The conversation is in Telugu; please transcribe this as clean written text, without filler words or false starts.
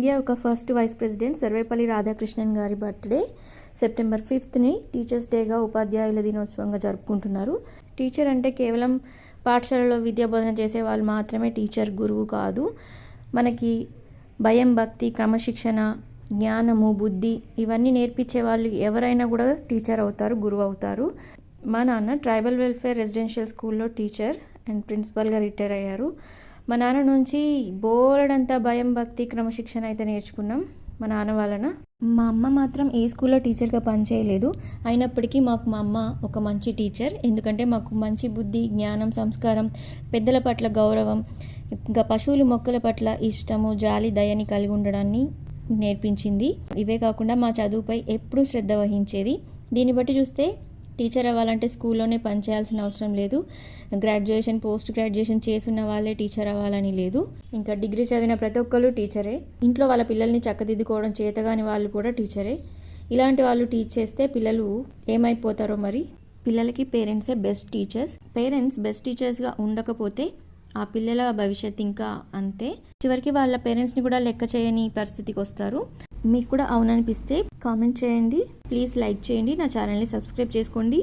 ఇండియా ఒక first vice president Sarvepalli Radhakrishnan గారి బర్త్డే సెప్టెంబర్ 5ని టీచర్స్ డేగా ఉపాధ్యాయుల దినోత్సవంగా జరుపుకుంటున్నారు. టీచర్ అంటే కేవలం పాఠశాలలో విద్యా బోధన చేసే వాళ్ళు మాత్రమే టీచర్, గురువు కాదు. మనకి భయం, భక్తి, క్రమశిక్షణ, జ్ఞానము, బుద్ధి ఇవన్నీ నేర్పించే వాళ్ళు ఎవరైనా కూడా టీచర్ అవుతారు, గురువు అవుతారు. మా నాన్న ట్రైబల్ వెల్ఫేర్ రెసిడెన్షియల్ స్కూల్లో టీచర్ అండ్ ప్రిన్సిపల్గా రిటైర్ అయ్యారు. మా నాన్న నుంచి బోలెడంతా భయం, భక్తి, క్రమశిక్షణ అయితే నేర్చుకున్నాం మా నాన్న వలన. మా అమ్మ మాత్రం ఏ స్కూల్లో టీచర్గా పనిచేయలేదు. అయినప్పటికీ మాకు మా అమ్మ ఒక మంచి టీచర్. ఎందుకంటే మాకు మంచి బుద్ధి, జ్ఞానం, సంస్కారం, పెద్దల పట్ల గౌరవం, ఇంకా పశువులు, మొక్కల పట్ల ఇష్టము, జాలి, దయని కలిగి ఉండడాన్ని నేర్పించింది. ఇవే కాకుండా మా చదువుపై ఎప్పుడూ శ్రద్ధ వహించేది. దీన్ని బట్టి చూస్తే టీచర్ అవ్వాలంటే స్కూల్లోనే పనిచేయాల్సిన అవసరం లేదు. గ్రాడ్యుయేషన్, పోస్ట్ గ్రాడ్యుయేషన్ చేసున్న వాళ్ళే టీచర్ అవ్వాలని లేదు. ఇంకా డిగ్రీ చదివిన ప్రతి ఒక్కరు టీచరే. ఇంట్లో వాళ్ళ పిల్లల్ని చక్కదిద్దుకోవడం చేతగాని వాళ్ళు కూడా టీచరే. ఇలాంటి వాళ్ళు టీచ్ చేస్తే పిల్లలు ఏమైపోతారో మరి. పిల్లలకి పేరెంట్సే బెస్ట్ టీచర్స్. పేరెంట్స్ బెస్ట్ టీచర్స్గా ఉండకపోతే ఆ పిల్లల భవిష్యత్ ఇంకా అంతే. చివరికి వాళ్ళ పేరెంట్స్ని కూడా లెక్క చేయని పరిస్థితికి వస్తారు. మీకు కూడా అవుననిపిస్తే కామెంట్ చేయండి. ప్లీజ్ లైక్ చేయండి. నా ఛానల్ని సబ్స్క్రైబ్ చేసుకోండి.